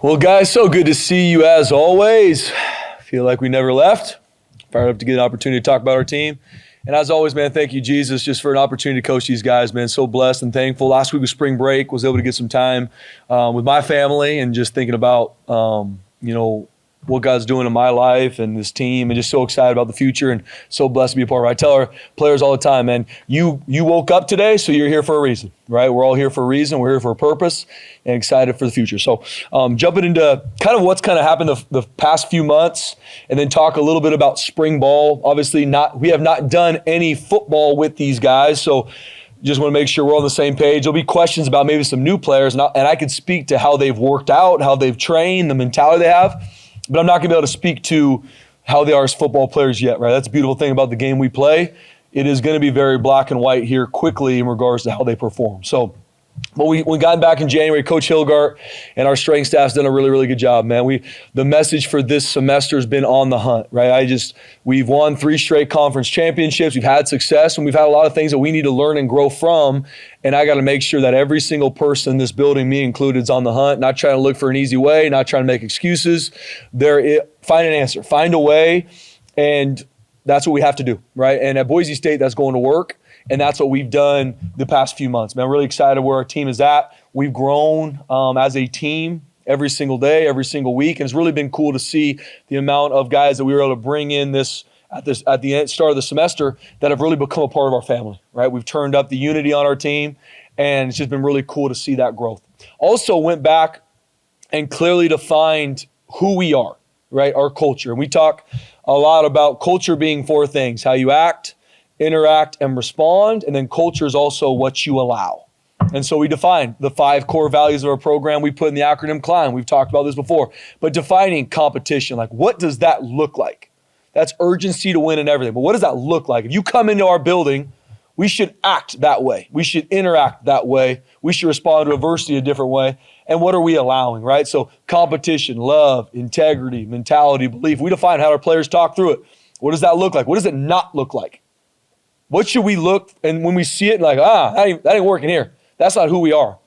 Well, guys, so good to see you as always. Feel like we never left. Fired up to get an opportunity to talk about our team. And as always, man, thank you, Jesus, just for an opportunity to coach these guys, man. So blessed and thankful. Last week was spring break, was able to get some time with my family and just thinking about, what God's doing in my life and this team, and just so excited about the future and so blessed to be a part of it. I tell our players all the time, man, you woke up today, so you're here for a reason, right? We're all here for a reason. We're here for a purpose and excited for the future. So jumping into kind of what's kind of happened the past few months, and then talk a little bit about spring ball. Obviously, we have not done any football with these guys, so just want to make sure we're on the same page. There'll be questions about maybe some new players, and I could speak to how they've worked out, how they've trained, the mentality they have. But I'm not going to be able to speak to how they are as football players yet, right? That's the beautiful thing about the game we play. It is going to be very black and white here quickly in regards to how they perform. So, but we got back in January. Coach Hilgart and our strength staff's done a really, really good job, man. The message for this semester has been on the hunt, right? We've won 3 straight conference championships. We've had success, and we've had a lot of things that we need to learn and grow from. And I got to make sure that every single person in this building, me included, is on the hunt, not trying to look for an easy way, not trying to make excuses. Find an answer, find a way, and that's what we have to do, right? And at Boise State, that's going to work. And that's what we've done the past few months. Man, I'm really excited where our team is at. We've grown as a team every single day, every single week. And it's really been cool to see the amount of guys that we were able to bring in at the start of the semester that have really become a part of our family, right? We've turned up the unity on our team, and it's just been really cool to see that growth. Also went back and clearly defined who we are, right? Our culture. And we talk a lot about culture being 4 things: how you act, interact, and respond. And then culture is also what you allow. And so we define the 5 core values of our program. We put in the acronym CLIMB. We've talked about this before. But defining competition, like what does that look like? That's urgency to win and everything. But what does that look like? If you come into our building, we should act that way. We should interact that way. We should respond to adversity a different way. And what are we allowing, right? So competition, love, integrity, mentality, belief. We define how our players talk through it. What does that look like? What does it not look like? What should we look, and when we see it, like, that ain't working here. That's not who we are,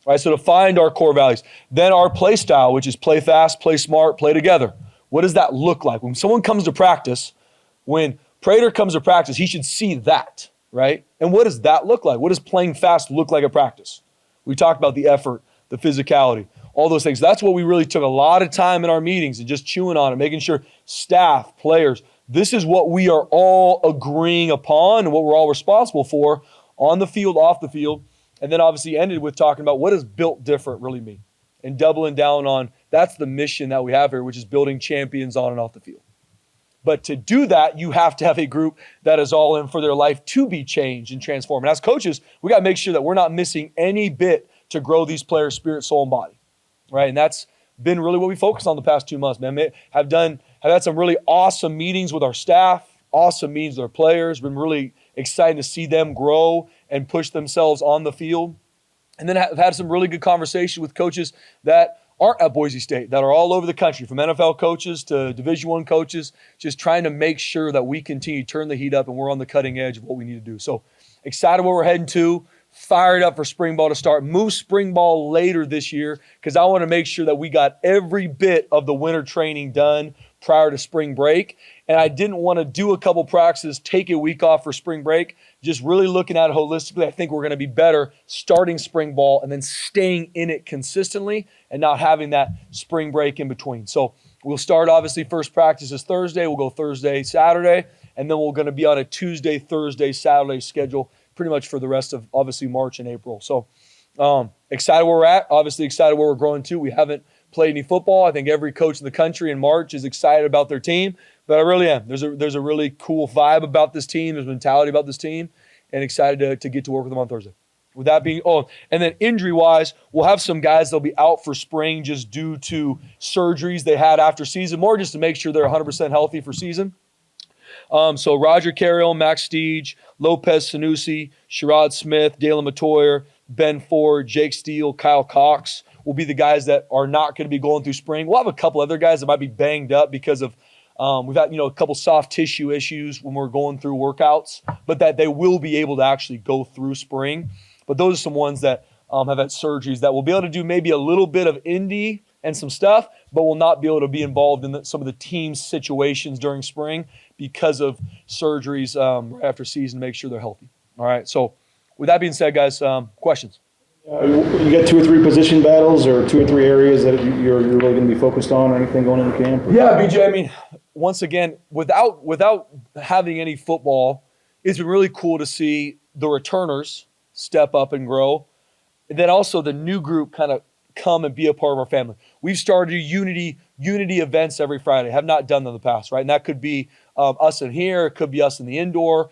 right? So to find our core values. Then our play style, which is play fast, play smart, play together. What does that look like? When someone comes to practice, when Prater comes to practice, he should see that, right? And what does that look like? What does playing fast look like at practice? We talked about the effort, the physicality, all those things. That's what we really took a lot of time in our meetings and just chewing on it, making sure staff, players, this is what we are all agreeing upon and what we're all responsible for on the field, off the field. And then obviously ended with talking about what does built different really mean, and doubling down on that's the mission that we have here, which is building champions on and off the field. But to do that, you have to have a group that is all in for their life to be changed and transformed. And as coaches, we got to make sure that we're not missing any bit to grow these players' spirit, soul, and body, right? And that's been really what we focused on the past 2 months, man. Have had some really awesome meetings with our staff, awesome meetings with our players. Been really excited to see them grow and push themselves on the field. And then have had some really good conversations with coaches that aren't at Boise State, that are all over the country, from NFL coaches to Division I coaches, just trying to make sure that we continue to turn the heat up and we're on the cutting edge of what we need to do. So excited where we're heading to. Fired up for spring ball to start. Move spring ball later this year because I want to make sure that we got every bit of the winter training done prior to spring break. And I didn't want to do a couple practices, take a week off for spring break. Just really looking at it holistically, I think we're going to be better starting spring ball and then staying in it consistently and not having that spring break in between. So we'll start, obviously, first practice is Thursday. We'll go Thursday, Saturday, and then we're going to be on a Tuesday, Thursday, Saturday schedule pretty much for the rest of, obviously, March and April. So excited where we're at, obviously excited where we're growing to. We haven't played any football. I think every coach in the country in March is excited about their team, but I really am. There's a really cool vibe about this team. There's mentality about this team, and excited to get to work with them on Thursday. With that being, and then injury-wise, we'll have some guys that'll be out for spring just due to surgeries they had after season, more just to make sure they're 100% healthy for season. So Roger Carriel, Max Steege, Lopez Sanusi, Sherrod Smith, Dalen Matoyer, Ben Ford, Jake Steele, Kyle Cox will be the guys that are not going to be going through spring. We'll have a couple other guys that might be banged up because of we've had a couple soft tissue issues when we're going through workouts, but that they will be able to actually go through spring. But those are some ones that have had surgeries that will be able to do maybe a little bit of indie and some stuff, but will not be able to be involved in some of the team situations during spring because of surgeries right after season to make sure they're healthy. All right. So with that being said, guys, questions? You got 2 or 3 position battles or 2 or 3 areas that you're really going to be focused on or anything going into camp? Or? Yeah, BJ, I mean, once again, without having any football, it's been really cool to see the returners step up and grow. And then also the new group kind of come and be a part of our family. We've started unity events every Friday. Have not done them in the past, right? And that could be us in here. It could be us in the indoor.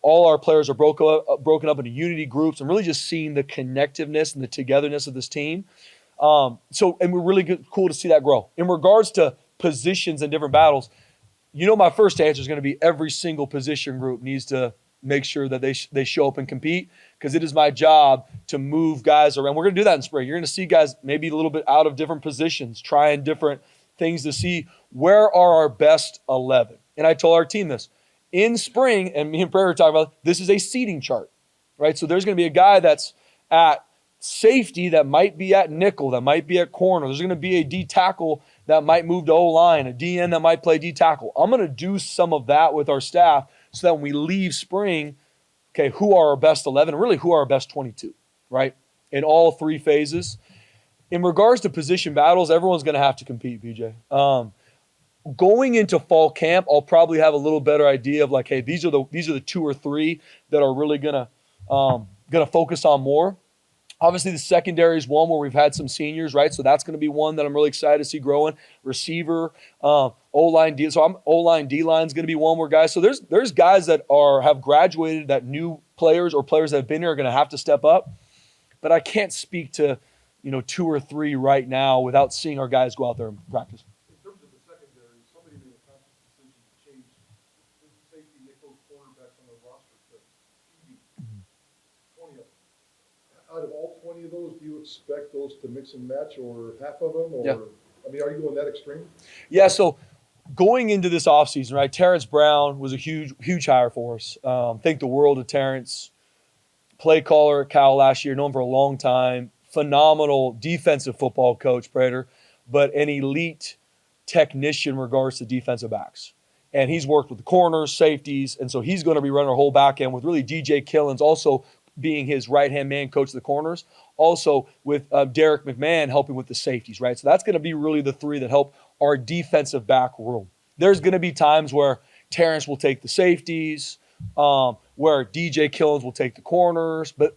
All our players are broken up into unity groups and really just seeing the connectiveness and the togetherness of this team. And we're really cool to see that grow. In regards to positions and different battles, my first answer is going to be every single position group needs to make sure that they show up and compete, because it is my job to move guys around. We're going to do that in spring. You're going to see guys maybe a little bit out of different positions, trying different things to see where are our best 11. And I told our team this. In spring, and me and Prayer were talking about, this is a seating chart, right? So there's going to be a guy that's at safety that might be at nickel, that might be at corner. There's going to be a D tackle that might move to O-line, a DN that might play D tackle. I'm going to do some of that with our staff so that when we leave spring, okay, who are our best 11, and really who are our best 22, right? In all 3 phases. In regards to position battles, everyone's going to have to compete, BJ. Going into fall camp, I'll probably have a little better idea of like, hey, these are the 2 or 3 that are really gonna focus on more. Obviously, the secondary is one where we've had some seniors, right? So that's going to be one that I'm really excited to see growing. Receiver, O-line, D. So O-line, D-line is going to be one where guys. So there's guys that have graduated, that new players or players that have been here are going to have to step up. But I can't speak to 2 or 3 right now without seeing our guys go out there and practice. Out of all 20 of those, do you expect those to mix and match, or half of them? Or, yeah. I mean, are you going that extreme? Yeah, so going into this offseason, right, Terrence Brown was a huge hire for us. Think the world of Terrence. Play caller at Cal last year, known for a long time. Phenomenal defensive football coach, Prater, but an elite technician in regards to defensive backs. And he's worked with the corners, safeties, and so he's going to be running our whole back end with really DJ Killens also being his right-hand man, coach of the corners, also with Derek McMahon helping with the safeties, right? So that's going to be really the 3 that help our defensive back room. There's going to be times where Terrence will take the safeties, where DJ Killens will take the corners, but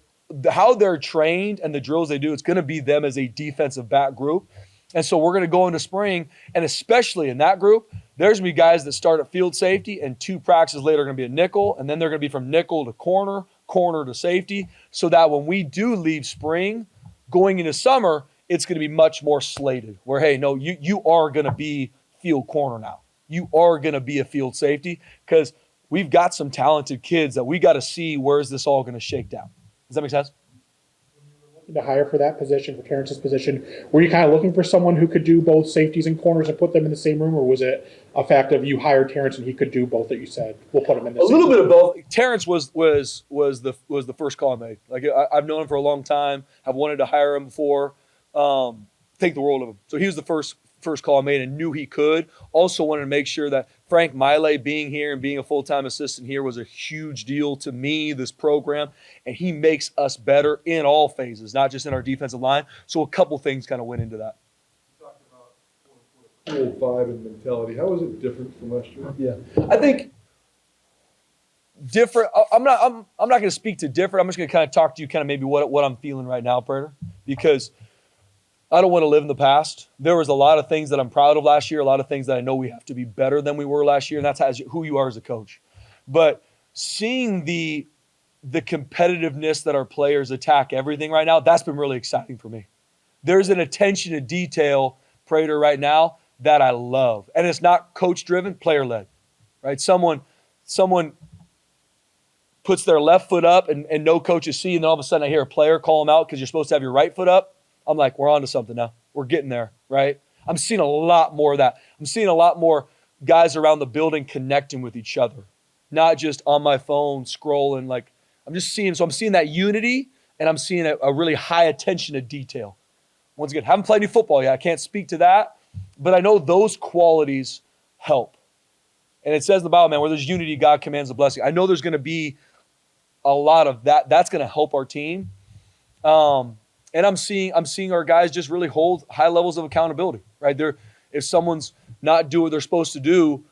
how they're trained and the drills they do, it's going to be them as a defensive back group. And so we're going to go into spring, and especially in that group, there's going to be guys that start at field safety, and 2 practices later are going to be a nickel, and then they're going to be from nickel to corner to safety, so that when we do leave spring, going into summer, it's going to be much more slated where, hey, no, you are going to be field corner now. You are going to be a field safety, because we've got some talented kids that we got to see where is this all going to shake down. Does that make sense? To hire for that position, for Terrence's position, were you kind of looking for someone who could do both safeties and corners and put them in the same room, or was it a fact of you hired Terrence and he could do both that you said, we'll put him in the same room? A little bit of both. Terrence was the first call I made. Like, I've known him for a long time. I've wanted to hire him before. Think the world of him. So he was the first call I made and knew he could. Also wanted to make sure that Frank Miley being here and being a full-time assistant here was a huge deal to me, this program, and he makes us better in all phases, not just in our defensive line. So a couple things kind of went into that. You talked about cool vibe and mentality. How is it different from last year? Yeah, I think different. I'm not going to speak to different. I'm just going to kind of talk to you kind of maybe what I'm feeling right now, Prater, because I don't want to live in the past. There was a lot of things that I'm proud of last year, a lot of things that I know we have to be better than we were last year, and that's who you are as a coach. But seeing the competitiveness that our players attack everything right now, that's been really exciting for me. There's an attention to detail, Prater, right now that I love. And it's not coach-driven, player-led, right? Someone puts their left foot up and no coaches see, and then all of a sudden I hear a player call them out because you're supposed to have your right foot up. I'm like, we're on to something now. We're getting there, right? I'm seeing a lot more of that. I'm seeing a lot more guys around the building connecting with each other, not just on my phone scrolling. Like, I'm seeing that unity, and I'm seeing a really high attention to detail. Once again, haven't played any football yet. I can't speak to that, but I know those qualities help. And it says in the Bible, man, where there's unity, God commands a blessing. I know there's going to be a lot of that. That's going to help our team. And I'm seeing our guys just really hold high levels of accountability, right? If someone's not doing what they're supposed to do,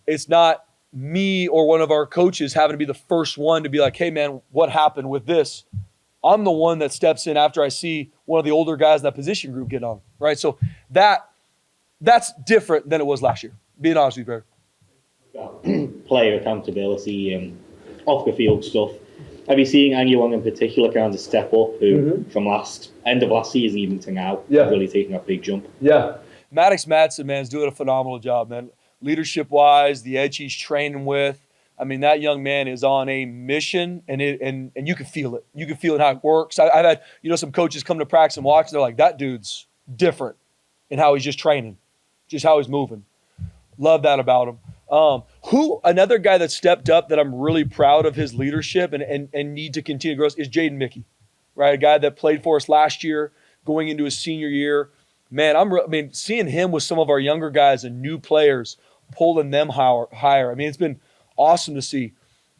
it's not me or one of our coaches having to be the first one to be like, hey, man, what happened with this? I'm the one that steps in after I see one of the older guys in that position group get on, right? So that's different than it was last year, being honest with you, Barry. Player accountability and off the field stuff. Have you seen anyone in particular kind of step up who from end of last season even to now really taking a big jump? Yeah. Maddox Madsen, man, is doing a phenomenal job, man. Leadership-wise, the edge he's training with. I mean, that young man is on a mission, and you can feel it. You can feel it how it works. I've had some coaches come to practice and watch, and they're like, that dude's different in how he's just training, just how he's moving. Love that about him. Another guy that stepped up that I'm really proud of his leadership and need to continue to grow is Jaden Mickey, right? A guy that played for us last year, going into his senior year. Man, seeing him with some of our younger guys and new players, pulling them higher. I mean, it's been awesome to see.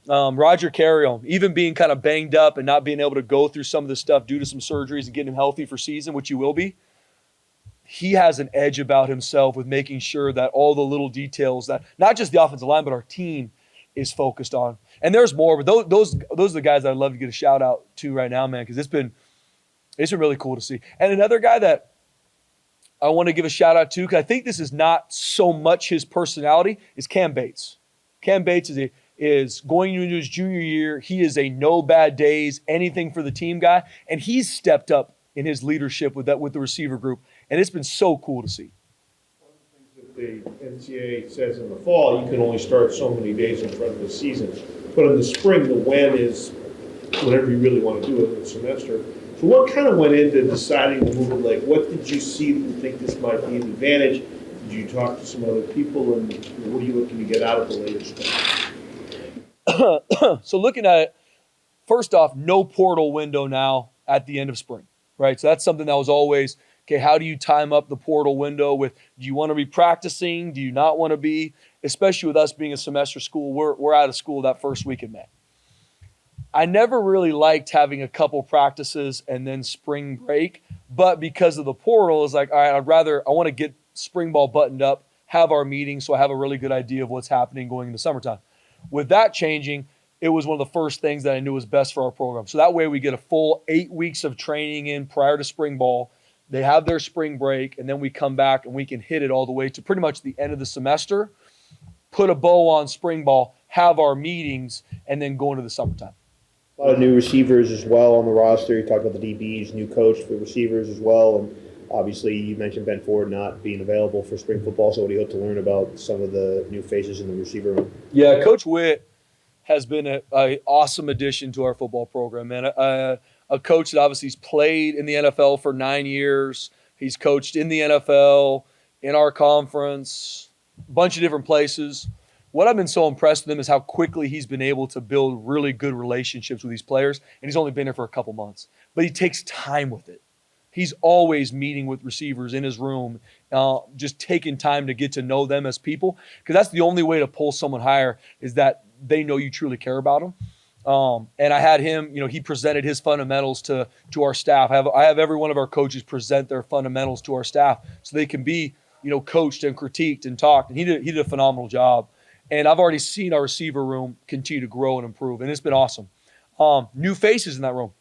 Roger Carrion, even being kind of banged up and not being able to go through some of this stuff due to some surgeries and getting him healthy for season, which he will be. He has an edge about himself with making sure that all the little details that not just the offensive line, but our team is focused on. And there's more, but those are the guys that I'd love to get a shout out to right now, man, because it's been really cool to see. And another guy that I want to give a shout out to, because I think this is not so much his personality, is Cam Bates. Cam Bates is going into his junior year. He is a no bad days, anything for the team guy, and he's stepped up in his leadership with the receiver group, and it's been so cool to see. One of the things that the NCAA says in the fall, you can only start so many days in front of the season, but in the spring, the when is whatever you really want to do in the semester. So what kind of went into deciding to move it? Like, what did you see that you think this might be an advantage? Did you talk to some other people, and what are you looking to get out of the later stuff? So looking at it, first off, no portal window now at the end of spring, right? So that's something that was always, okay, how do you time up the portal window with, do you want to be practicing? Do you not want to be? Especially with us being a semester school, we're out of school that first week in May. I never really liked having a couple practices and then spring break, but because of the portal, it's like, all right, I want to get spring ball buttoned up, have our meetings so I have a really good idea of what's happening going into summertime. With that changing, it was one of the first things that I knew was best for our program. So that way we get a full 8 weeks of training in prior to spring ball. They have their spring break, and then we come back and we can hit it all the way to pretty much the end of the semester, put a bow on spring ball, have our meetings, and then go into the summertime. A lot of new receivers as well on the roster. You talked about the DBs, new coach for receivers as well, and obviously you mentioned Ben Ford not being available for spring football. So what do you hope to learn about some of the new faces in the receiver room? Yeah, Coach Witt has been an awesome addition to our football program, man. A coach that obviously has played in the NFL for 9 years. He's coached in the NFL, in our conference, a bunch of different places. What I've been so impressed with him is how quickly he's been able to build really good relationships with these players, and he's only been here for a couple months. But he takes time with it. He's always meeting with receivers in his room, just taking time to get to know them as people, because that's the only way to pull someone higher is that they know you truly care about them. And I had him, he presented his fundamentals to our staff. I have every one of our coaches present their fundamentals to our staff so they can be, coached and critiqued and talked. And he did a phenomenal job. And I've already seen our receiver room continue to grow and improve, and it's been awesome. New faces in that room.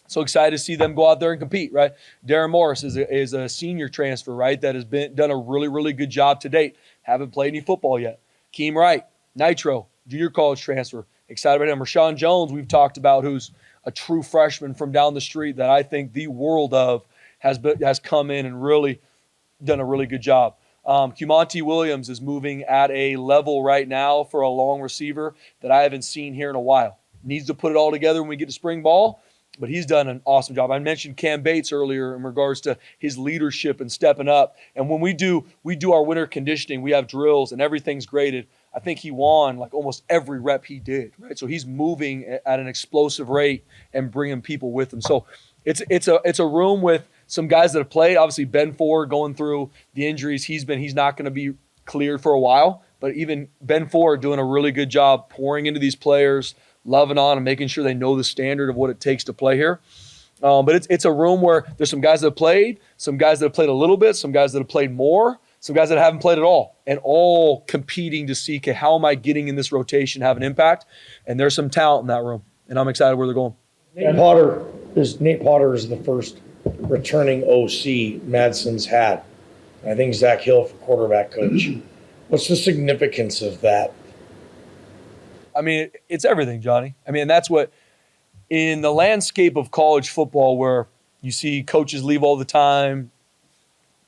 So excited to see them go out there and compete, right? Darren Morris is a senior transfer, right, that has done a really, really good job to date. Haven't played any football yet. Keem Wright, Nitro, junior college transfer. Excited about him. Rashawn Jones, we've talked about, who's a true freshman from down the street that I think the world of has come in and really done a really good job. Cumonte Williams is moving at a level right now for a long receiver that I haven't seen here in a while. Needs to put it all together when we get to spring ball, but he's done an awesome job. I mentioned Cam Bates earlier in regards to his leadership and stepping up. And when we do our winter conditioning, we have drills and everything's graded. I think he won like almost every rep he did, right? So he's moving at an explosive rate and bringing people with him. So it's a room with some guys that have played. Obviously, Ben Ford going through the injuries he's not going to be cleared for a while. But even Ben Ford doing a really good job pouring into these players, loving on and making sure they know the standard of what it takes to play here. But it's a room where there's some guys that have played, some guys that have played a little bit, some guys that have played more, some guys that haven't played at all, and all competing to see, okay, how am I getting in this rotation, have an impact? And there's some talent in that room, and I'm excited where they're going. Nate Potter is the first returning OC Madsen's had. I think Zach Hill for quarterback coach. What's the significance of that? I mean, it's everything, Johnny. I mean, that's what, in the landscape of college football where you see coaches leave all the time,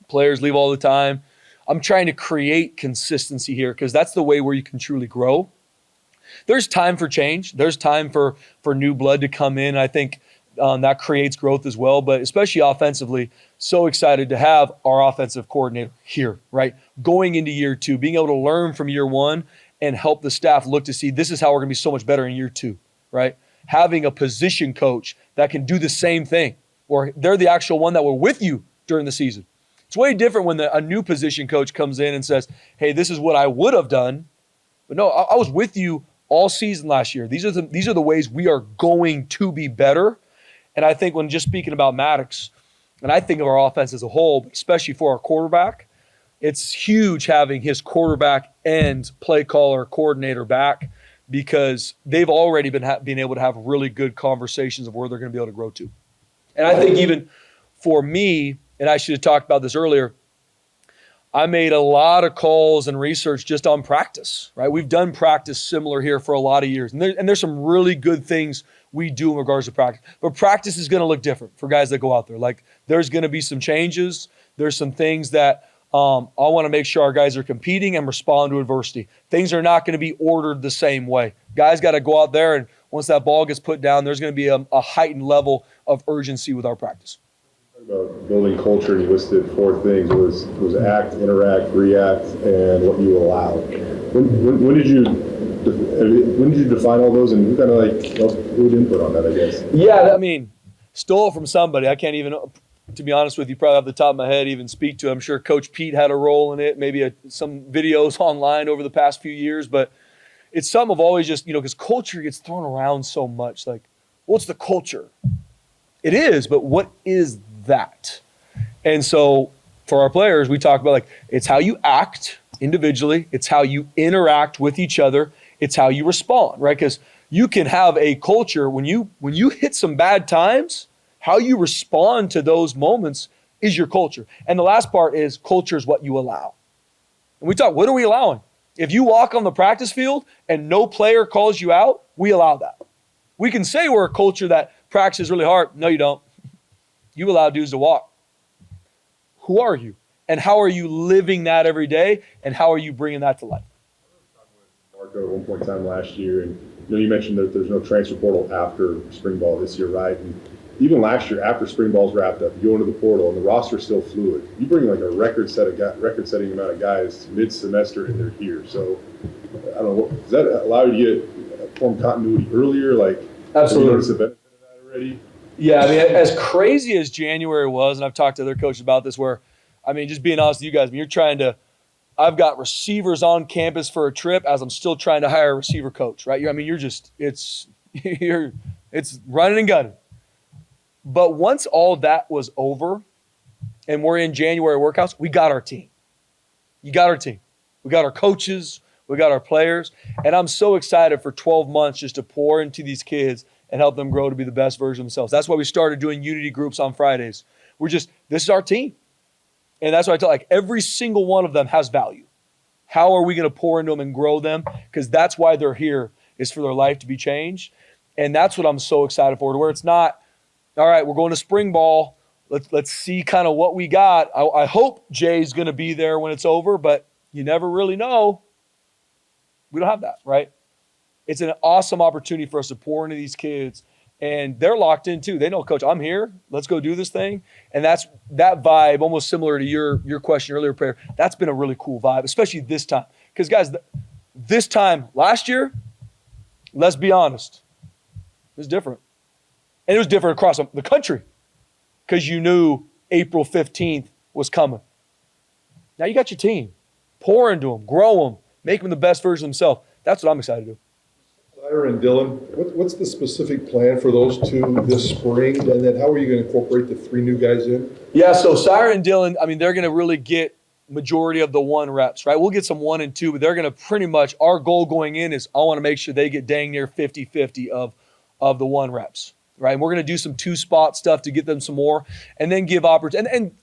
players leave all the time, I'm trying to create consistency here because that's the way where you can truly grow. There's time for change. There's time for new blood to come in. I think that creates growth as well, but especially offensively, so excited to have our offensive coordinator here, right? Going into year 2, being able to learn from year 1 and help the staff look to see this is how we're going to be so much better in year 2, right? Having a position coach that can do the same thing, or they're the actual one that were with you during the season. It's way different when a new position coach comes in and says, hey, this is what I would have done. But no, I was with you all season last year. These are the ways we are going to be better. And I think when just speaking about Maddox, and I think of our offense as a whole, but especially for our quarterback, it's huge having his quarterback and play caller coordinator back because they've already been able to have really good conversations of where they're going to be able to grow to. And I think even for me, and I should have talked about this earlier, I made a lot of calls and research just on practice, right? We've done practice similar here for a lot of years. And there's some really good things we do in regards to practice. But practice is going to look different for guys that go out there. Like there's going to be some changes. There's some things that I want to make sure our guys are competing and respond to adversity. Things are not going to be ordered the same way. Guys got to go out there, and once that ball gets put down, there's going to be a heightened level of urgency with our practice. About building culture, you listed 4 things. It was act, interact, react, and what you allow. When did you define all those, and who kind of who had input on that, I guess? Yeah, I mean, stole it from somebody. I can't even, to be honest with you, probably off the top of my head, even speak to it. I'm sure Coach Pete had a role in it, maybe some videos online over the past few years, but it's something I've always just, because culture gets thrown around so much. Like, what's the culture? It is, but what is that? And so for our players, we talk about it's how you act individually. It's how you interact with each other. It's how you respond, right? Because you can have a culture when you hit some bad times, how you respond to those moments is your culture. And the last part is culture is what you allow. And we talk, what are we allowing? If you walk on the practice field and no player calls you out, we allow that. We can say we're a culture that practices really hard. No, you don't. You allow dudes to walk. Who are you? And how are you living that every day? And how are you bringing that to life? Marco at one point in time last year, and you mentioned that there's no transfer portal after spring ball this year, right? And even last year, after spring ball's wrapped up, you go into the portal and the roster's still fluid. You bring a record-setting amount of guys mid-semester and they're here. So I don't know, does that allow you to get form continuity earlier? Absolutely. Have you noticed the benefit of that already? Yeah, I mean, as crazy as January was, and I've talked to other coaches about this, where, just being honest with you guys, I've got receivers on campus for a trip as I'm still trying to hire a receiver coach, right? It's running and gunning. But once all that was over and we're in January workouts, we got our team. You got our team. We got our coaches. We got our players. And I'm so excited for 12 months just to pour into these kids and help them grow to be the best version of themselves. That's why we started doing unity groups on Fridays. This is our team. And that's why I tell every single one of them has value. How are we going to pour into them and grow them? Because that's why they're here, is for their life to be changed. And that's what I'm so excited for, to where it's not, all right, we're going to spring ball. Let's see kind of what we got. I hope Jay's going to be there when it's over, but you never really know. We don't have that, right? It's an awesome opportunity for us to pour into these kids, and they're locked in too. They know, Coach, I'm here. Let's go do this thing. And that's that vibe, almost similar to your question earlier, Prayer. That's been a really cool vibe, especially this time. Because, guys, this time last year, let's be honest, it was different. And it was different across the country because you knew April 15th was coming. Now you got your team. Pour into them, grow them, make them the best version of themselves. That's what I'm excited to do. Sire and Dylan, what's the specific plan for those two this spring? And then how are you going to incorporate the 3 new guys in? Yeah, so Sire and Dylan, I mean, they're going to really get majority of the 1 reps, right? We'll get some 1 and 2, but they're going to pretty much, our goal going in is I want to make sure they get dang near 50-50 of the 1 reps, right? And we're going to do some 2-spot stuff to get them some more and then give opportunity. And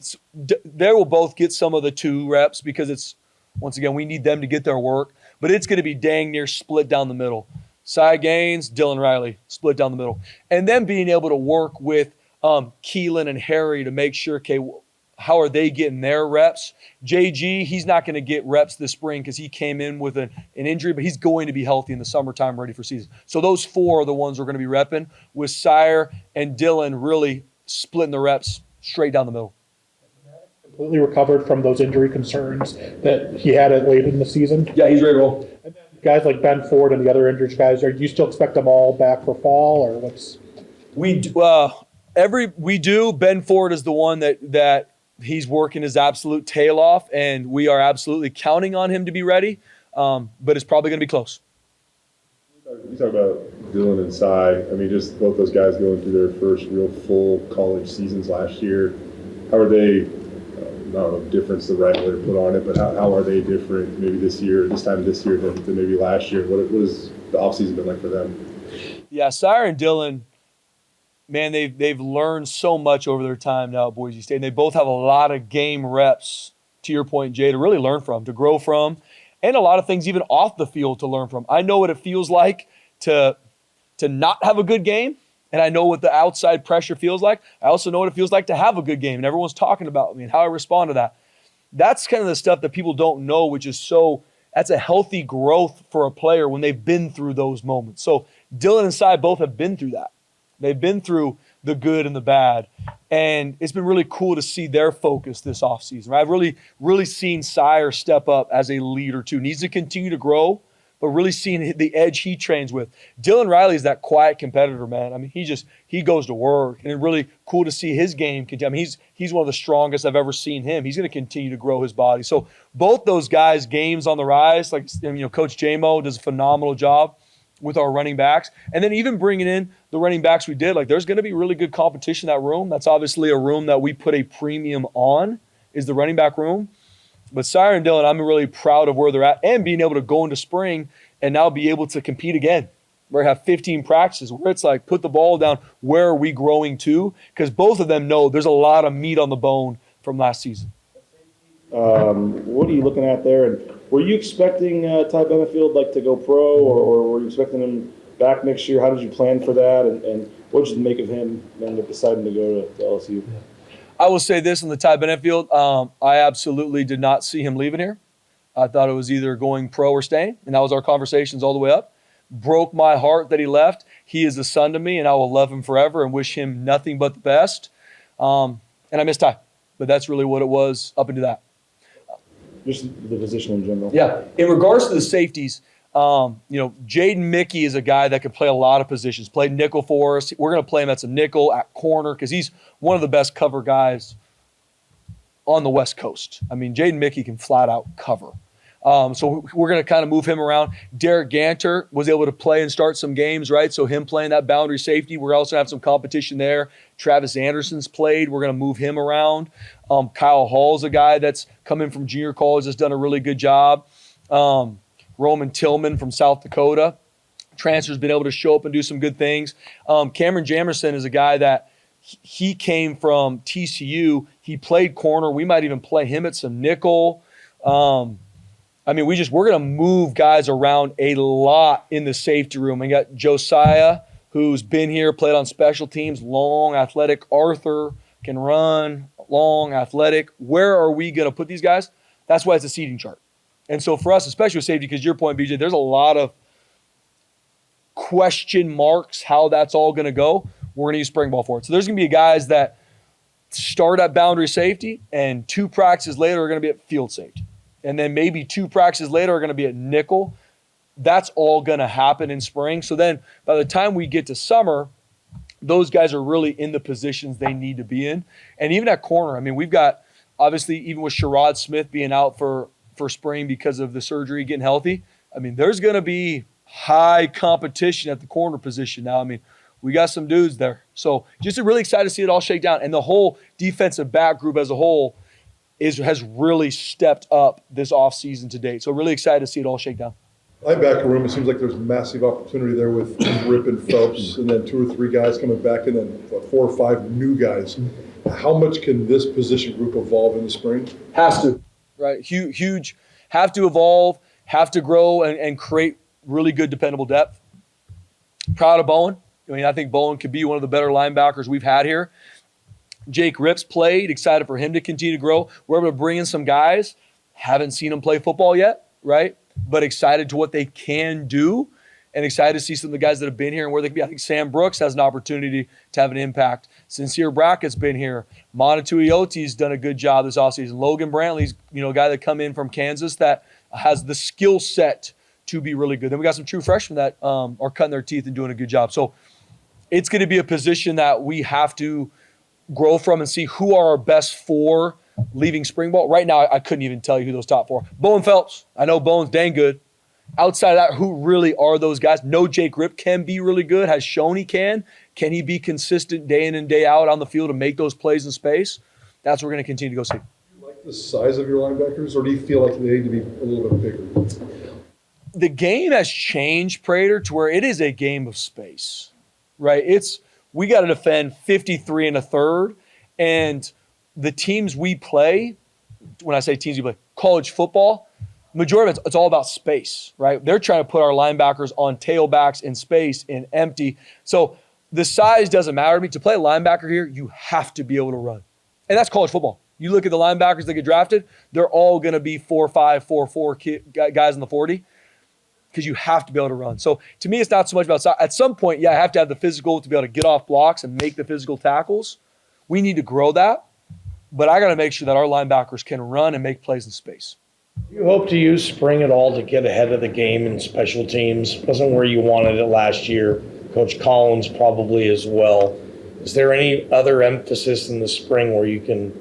they will both get some of the 2 reps because it's, once again, we need them to get their work, but it's going to be dang near split down the middle. Cy Gaines, Dylan Riley, split down the middle. And then being able to work with Keelan and Harry to make sure, okay, how are they getting their reps? JG, he's not going to get reps this spring because he came in with an injury, but he's going to be healthy in the summertime, ready for season. So those 4 are the ones we're going to be repping, with Sire and Dylan really splitting the reps straight down the middle. Completely recovered from those injury concerns that he had late in the season. Yeah, he's ready to roll. And then guys like Ben Ford and the other injured guys, do you still expect them all back for fall, or what's? We do. Ben Ford is the one that he's working his absolute tail off, and we are absolutely counting on him to be ready. But it's probably going to be close. You talk about Dylan and Cy. I mean, just both those guys going through their first real full college seasons last year. How are they? I don't know if difference the right way to put on it, but how are they different maybe this time this year than maybe last year? What was the offseason been like for them? Yeah, Sire and Dylan, man, they've learned so much over their time now at Boise State. And they both have a lot of game reps, to your point, Jay, to really learn from, to grow from, and a lot of things even off the field to learn from. I know what it feels like to not have a good game, and I know what the outside pressure feels like. I also know what it feels like to have a good game, and everyone's talking about me and how I respond to that. That's kind of the stuff that people don't know, which is that's a healthy growth for a player when they've been through those moments. So Dylan and Cy both have been through that. They've been through the good and the bad, and it's been really cool to see their focus this offseason. Right? I've really, really seen Sire step up as a leader too. Needs to continue to grow, but really seeing the edge he trains with. Dylan Riley is that quiet competitor, man. I mean, he goes to work, and it's really cool to see his game continue. I mean, he's one of the strongest I've ever seen him. He's going to continue to grow his body. So both those guys, games on the rise. Like, Coach J-Mo does a phenomenal job with our running backs. And then even bringing in the running backs we did, like, there's going to be really good competition in that room. That's obviously a room that we put a premium on, is the running back room. But Sire and Dylan, I'm really proud of where they're at and being able to go into spring and now be able to compete again. We're going to have 15 practices where it's like, put the ball down. Where are we growing to? Because both of them know there's a lot of meat on the bone from last season. What are you looking at there? And were you expecting Ty Benefield to go pro, or were you expecting him back next year? How did you plan for that? And what did you make of him and deciding to go to LSU? Yeah. I will say this on the Ty Benefield. I absolutely did not see him leaving here. I thought it was either going pro or staying, and that was our conversations all the way up. Broke my heart that he left. He is a son to me, and I will love him forever and wish him nothing but the best. And I miss Ty, but that's really what it was up into that. Just the position in general. Yeah. In regards to the safeties, Jaden Mickey is a guy that can play a lot of positions. Played nickel for us. We're going to play him at some nickel, at corner, because he's one of the best cover guys on the West Coast. I mean, Jaden Mickey can flat out cover. So we're going to kind of move him around. Derek Ganter was able to play and start some games, right? So him playing that boundary safety, we're also going to have some competition there. Travis Anderson's played. We're going to move him around. Kyle Hall's a guy that's come in from junior college, has done a really good job. Roman Tillman from South Dakota. Transfer's been able to show up and do some good things. Cameron Jamerson is a guy that he came from TCU. He played corner. We might even play him at some nickel. We're going to move guys around a lot in the safety room. We got Josiah, who's been here, played on special teams, long, athletic. Arthur can run, long, athletic. Where are we going to put these guys? That's why it's a seating chart. And so for us, especially with safety, because your point, BJ, there's a lot of question marks how that's all going to go. We're going to use spring ball for it. So there's going to be guys that start at boundary safety and 2 practices later are going to be at field safety. And then maybe 2 practices later are going to be at nickel. That's all going to happen in spring. So then by the time we get to summer, those guys are really in the positions they need to be in. And even at corner, I mean, we've got, obviously, even with Sherrod Smith being out for spring because of the surgery, getting healthy, I mean, there's going to be high competition at the corner position now. I mean, we got some dudes there. So just really excited to see it all shake down. And the whole defensive back group as a whole has really stepped up this offseason to date. So really excited to see it all shake down. Linebacker room, it seems like there's massive opportunity there with Rip and Phelps, and then 2 or 3 guys coming back, and then 4 or 5 new guys. How much can this position group evolve in the spring? Has to, right? Huge. Have to evolve, have to grow, and create really good, dependable depth. Proud of Bowen. I mean, I think Bowen could be one of the better linebackers we've had here. Jake Ripp's played. Excited for him to continue to grow. We're able to bring in some guys. Haven't seen them play football yet, right? But excited to what they can do, and excited to see some of the guys that have been here and where they can be. I think Sam Brooks has an opportunity to have an impact. Sincere Brackett's been here. Montetuioti's done a good job this offseason. Logan Brantley's, a guy that come in from Kansas that has the skill set to be really good. Then we got some true freshmen that are cutting their teeth and doing a good job. So it's going to be a position that we have to grow from and see who are our best 4 leaving spring ball. Right now, I couldn't even tell you who those top 4. Bowen Phelps. I know Bowen's dang good. Outside of that, who really are those guys? No, Jake Ripp can be really good, has shown he can. Can he be consistent day in and day out on the field and make those plays in space? That's what we're going to continue to go see. Do you like the size of your linebackers, or do you feel like they need to be a little bit bigger? The game has changed, Prater, to where it is a game of space, right? We got to defend 53 1/3, and the teams we play, when I say teams we play, college football, majority of it's all about space, right? They're trying to put our linebackers on tailbacks in space and empty. So the size doesn't matter to me. To play a linebacker here, you have to be able to run. And that's college football. You look at the linebackers that get drafted, they're all going to be 4.5, 4.4 guys in the 40 because you have to be able to run. So to me, it's not so much about size. At some point, I have to have the physical to be able to get off blocks and make the physical tackles. We need to grow that. But I got to make sure that our linebackers can run and make plays in space. You hope to use spring at all to get ahead of the game in special teams? Wasn't where you wanted it last year. Coach Collins probably as well. Is there any other emphasis in the spring where you can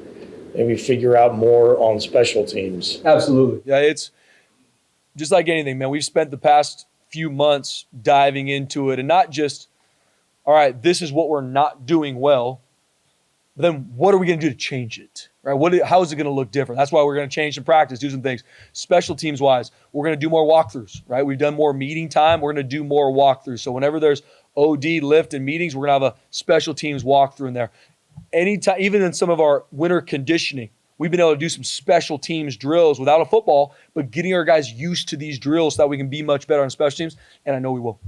maybe figure out more on special teams? Absolutely. Yeah, it's just like anything, man. We've spent the past few months diving into it, and not just, all right, this is what we're not doing well, but then what are we going to do to change it? Right? How is it going to look different? That's why we're going to change some practice, do some things. Special teams wise, we're going to do more walkthroughs, right? We've done more meeting time. We're going to do more walkthroughs. So whenever there's OD, lift, and meetings, we're going to have a special teams walkthrough in there. Anytime, even in some of our winter conditioning, we've been able to do some special teams drills without a football, but getting our guys used to these drills so that we can be much better on special teams, and I know we will.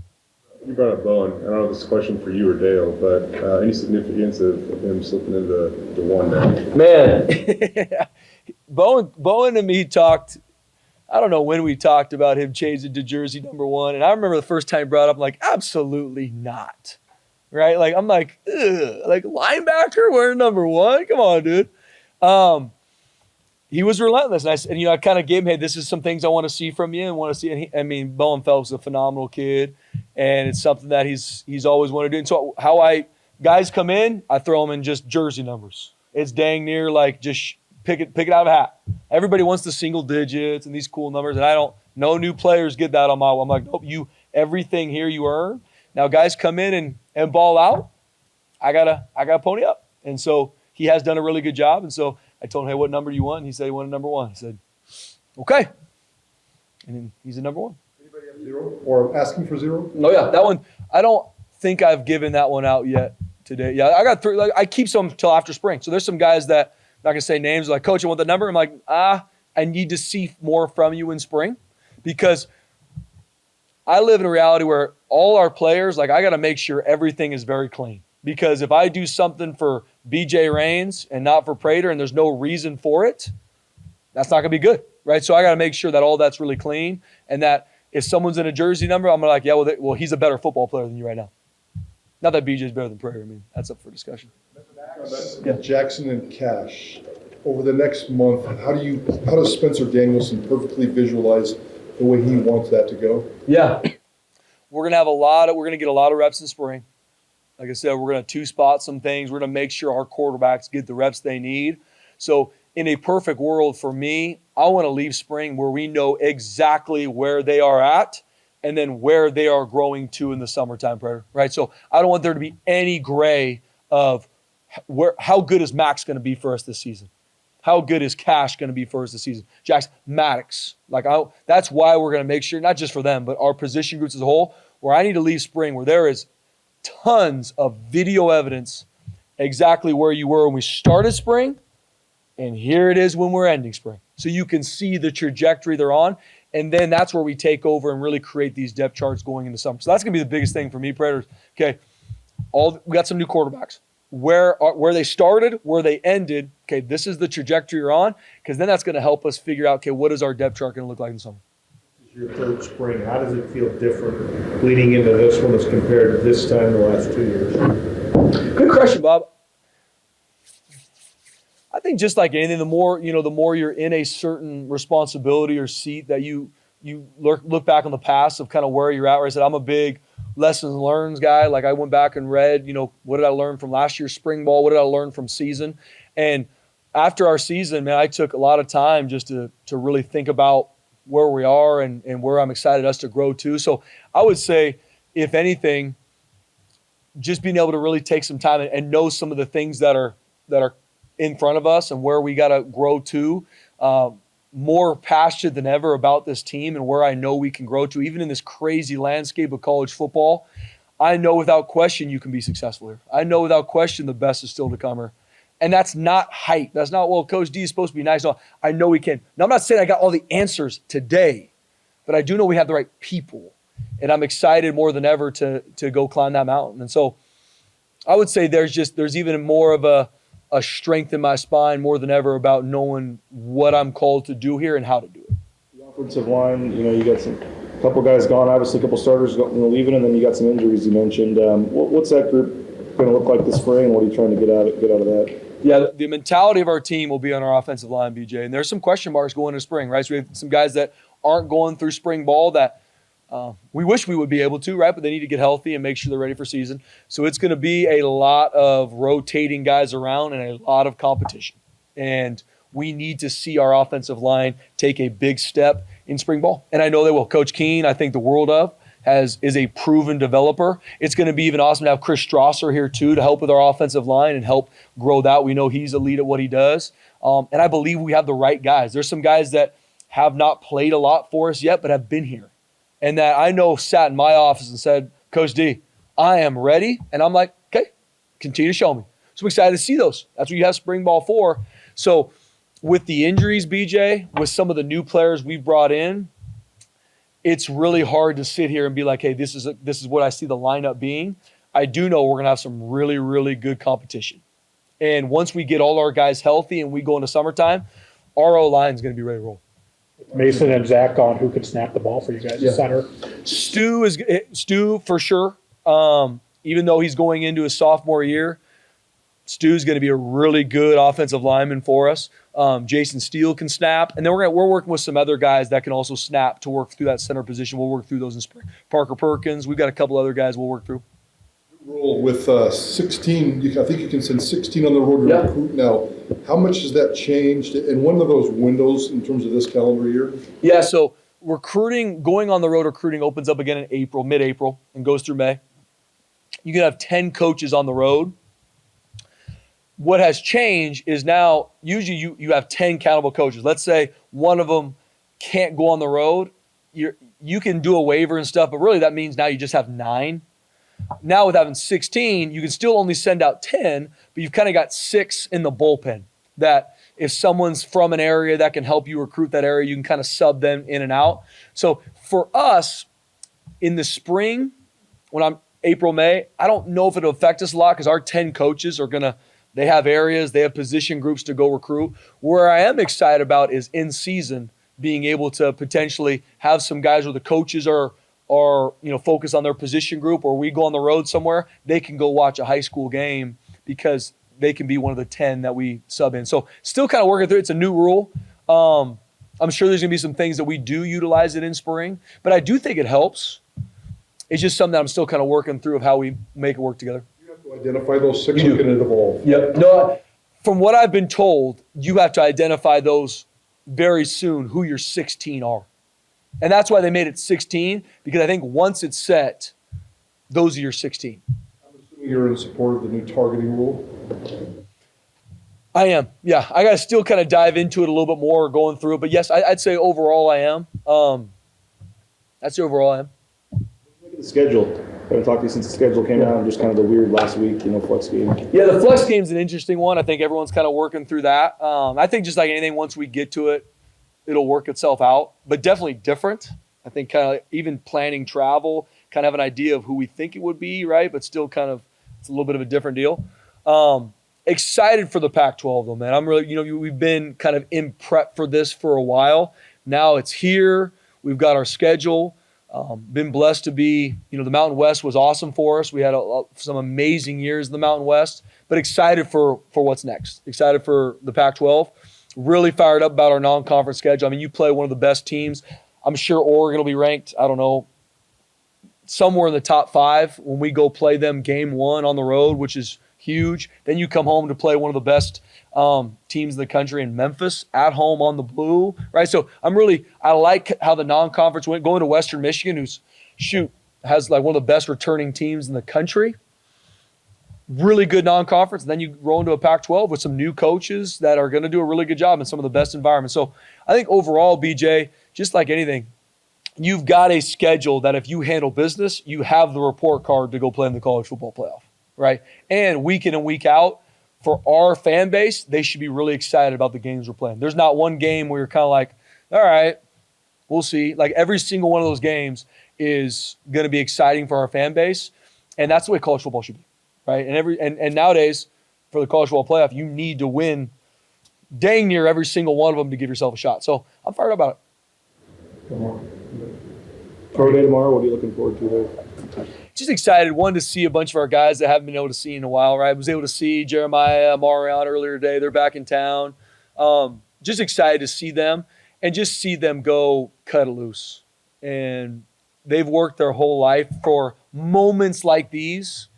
You brought up Bowen. I don't know if this is a question for you or Dale, but any significance of him slipping into the one there? Man, Bowen and me talked, I don't know when we talked about him changing to jersey number 1, and I remember the first time he brought it up, I'm like, absolutely not, right? Like, I'm like, ugh, like linebacker wearing number 1? Come on, dude. He was relentless, and I kind of gave him, hey, this is some things I want to see from you and want to see. And Bowen Phelps is a phenomenal kid, and it's something that he's always wanted to do. And so guys come in, I throw them in just jersey numbers. It's dang near like just pick it out of a hat. Everybody wants the single digits and these cool numbers, and no new players get that on my wall. I'm like, nope, everything here you earn. Now guys come in and ball out. I gotta pony up, and so he has done a really good job, and so. I told him, hey, what number do you want? And he said he wanted number 1. I said, okay. And then he's a number 1. Anybody have 0 or asking for 0? Oh, yeah, that one. I don't think I've given that one out yet today. Yeah, I got 3. Like, I keep some until after spring. So there's some guys that, I'm not going to say names, like, Coach, I want the number. I'm like, I need to see more from you in spring because I live in a reality where all our players, like, I got to make sure everything is very clean. Because if I do something for BJ Rains and not for Prater and there's no reason for it, that's not going to be good, right? So I got to make sure that all that's really clean and that if someone's in a jersey number, I'm like, yeah, well, he's a better football player than you right now. Not that BJ's better than Prater. I mean, that's up for discussion. Yeah. Jackson and Cash. Over the next month, how does Spencer Danielson perfectly visualize the way he wants that to go? Yeah. We're going to get a lot of reps in spring. Like I said, we're going to two-spot some things. We're going to make sure our quarterbacks get the reps they need. So in a perfect world for me, I want to leave spring where we know exactly where they are at and then where they are growing to in the summertime, Predator, right? So I don't want there to be any gray of how good is Max going to be for us this season? How good is Cash going to be for us this season? Jackson, Maddox. That's why we're going to make sure, not just for them, but our position groups as a whole, where I need to leave spring where there is tons of video evidence exactly where you were when we started spring, and here it is when we're ending spring. So you can see the trajectory they're on, and then that's where we take over and really create these depth charts going into summer. So that's going to be the biggest thing for me, Predators. Okay, we got some new quarterbacks. Where they started, where they ended, okay, this is the trajectory you're on, because then that's going to help us figure out, okay, what is our depth chart going to look like in the summer? Your third spring, how does it feel different leading into this one as compared to this time the last 2 years? Good question, Bob. I think just like anything, the more you're in a certain responsibility or seat that you look back on the past of kind of where you're at. Where I said I'm a big lessons learned guy. Like I went back and read, what did I learn from last year's spring ball? What did I learn from season? And after our season, man, I took a lot of time just to really think about where we are and where I'm excited us to grow to. So I would say, if anything, just being able to really take some time and know some of the things that are in front of us and where we got to grow to. More passionate than ever about this team and where I know we can grow to, even in this crazy landscape of college football. I know without question you can be successful here. I know without question the best is still to come here. And that's not hype. That's not, well, Coach D is supposed to be nice. No, I know we can. Now, I'm not saying I got all the answers today, but I do know we have the right people. And I'm excited more than ever to go climb that mountain. And so I would say there's even more of a strength in my spine more than ever about knowing what I'm called to do here and how to do it. The offensive line, you got a couple guys gone, obviously a couple starters leaving, and then you got some injuries you mentioned. What's that group going to look like this spring, and what are you trying to get out of that? Yeah, the mentality of our team will be on our offensive line, BJ. And there's some question marks going into spring, right? So we have some guys that aren't going through spring ball that we wish we would be able to, right? But they need to get healthy and make sure they're ready for season. So it's going to be a lot of rotating guys around and a lot of competition. And we need to see our offensive line take a big step in spring ball. And I know they will. Coach Keene, I think the world of, is a proven developer. It's going to be even awesome to have Chris Strasser here too to help with our offensive line and help grow that. We know he's elite at what he does. And I believe we have the right guys. There's some guys that have not played a lot for us yet, but have been here. And that I know sat in my office and said, Coach D, I am ready. And I'm like, okay, continue to show me. So I'm excited to see those. That's what you have spring ball for. So with the injuries, BJ, with some of the new players we've brought in, it's really hard to sit here and be like, hey, this is what I see the lineup being. I do know we're going to have some really, really good competition. And once we get all our guys healthy and we go into summertime, our O-line is going to be ready to roll. Mason and Zach gone, who could snap the ball for you guys? Yeah. Center. Stu for sure. Even though he's going into his sophomore year, Stu's going to be a really good offensive lineman for us. Jason Steele can snap, and then we're working with some other guys that can also snap to work through that center position. We'll work through those in spring. Parker Perkins, we've got a couple other guys we'll work through. Rule with 16, I think you can send 16 on the road to recruit now. How much has that changed in one of those windows in terms of this calendar year? Yeah, so going on the road recruiting opens up again in April, mid-April, and goes through May. You can have 10 coaches on the road. What has changed is now usually you have 10 countable coaches. Let's say one of them can't go on the road. You can do a waiver and stuff, but really that means now you just have 9. Now with having 16, you can still only send out 10, but you've kind of got 6 in the bullpen that if someone's from an area that can help you recruit that area, you can kind of sub them in and out. So for us in the spring, when I'm April, May, I don't know if it'll affect us a lot because our 10 coaches are going to, they have areas, they have position groups to go recruit. Where I am excited about is in season being able to potentially have some guys where the coaches are focused on their position group, or we go on the road somewhere, they can go watch a high school game because they can be one of the 10 that we sub in. So still kind of working through it. It's a new rule. I'm sure there's going to be some things that we do utilize it in spring, but I do think it helps. It's just something that I'm still kind of working through of how we make it work together. You have Identify those six, You or do. can it evolve? Yep. No, from what I've been told, you have to identify those very soon, who your 16 are. And that's why they made it 16, because I think once it's set, those are your 16. I'm assuming you're in support of the new targeting rule. I am. Yeah. I got to still kind of dive into it a little bit more going through it. But yes, I'd say overall I am. I'd say overall I am. Look at the schedule. I haven't talked to you since the schedule came out, and just kind of the weird last week, flex game. Yeah, the flex game's an interesting one. I think everyone's kind of working through that. I think just like anything, once we get to it, it'll work itself out. But definitely different. I think kind of even planning travel, kind of have an idea of who we think it would be, right? But still kind of, it's a little bit of a different deal. Excited for the Pac-12 though, man. I'm really, we've been kind of in prep for this for a while. Now it's here. We've got our schedule. Been blessed to be, the Mountain West was awesome for us. We had some amazing years in the Mountain West, but excited for what's next. Excited for the Pac-12. Really fired up about our non-conference schedule. I mean, you play one of the best teams. I'm sure Oregon will be ranked, I don't know, somewhere in the top 5 when we go play them game 1 on the road, which is huge. Then you come home to play one of the best teams in the country in Memphis at home on the blue, right? So I like how the non-conference went, going to Western Michigan, has like one of the best returning teams in the country. Really good non-conference. Then you roll into a Pac-12 with some new coaches that are going to do a really good job in some of the best environments. So I think overall, BJ, just like anything, you've got a schedule that if you handle business, you have the report card to go play in the college football playoff, right? And week in and week out, for our fan base, they should be really excited about the games we're playing. There's not one game where you're kind of like, all right, we'll see. Like every single one of those games is going to be exciting for our fan base, and that's the way college football should be, right? And nowadays, for the college football playoff, you need to win dang near every single one of them to give yourself a shot. So I'm fired up about it. Pro Day tomorrow, what are you looking forward to there? Just excited, one, to see a bunch of our guys that haven't been able to see in a while, right? I was able to see Jeremiah, Marion earlier today. They're back in town. Just excited to see them and just see them go cut it loose. And they've worked their whole life for moments like these.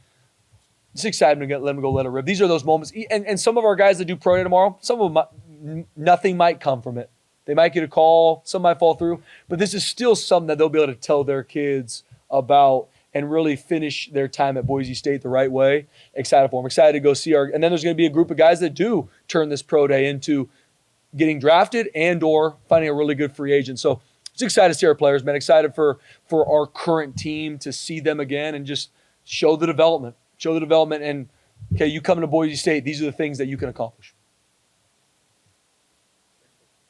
Just excited to let them go let it rip. These are those moments. And some of our guys that do Pro Day tomorrow, some of them, nothing might come from it. They might get a call. Some might fall through. But this is still something that they'll be able to tell their kids about and really finish their time at Boise State the right way. Excited for them. Excited to go see and then there's going to be a group of guys that do turn this Pro Day into getting drafted and or finding a really good free agent. So just excited to see our players, man. Excited for our current team to see them again and just show the development. And, okay, you come to Boise State, these are the things that you can accomplish.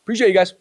Appreciate you guys.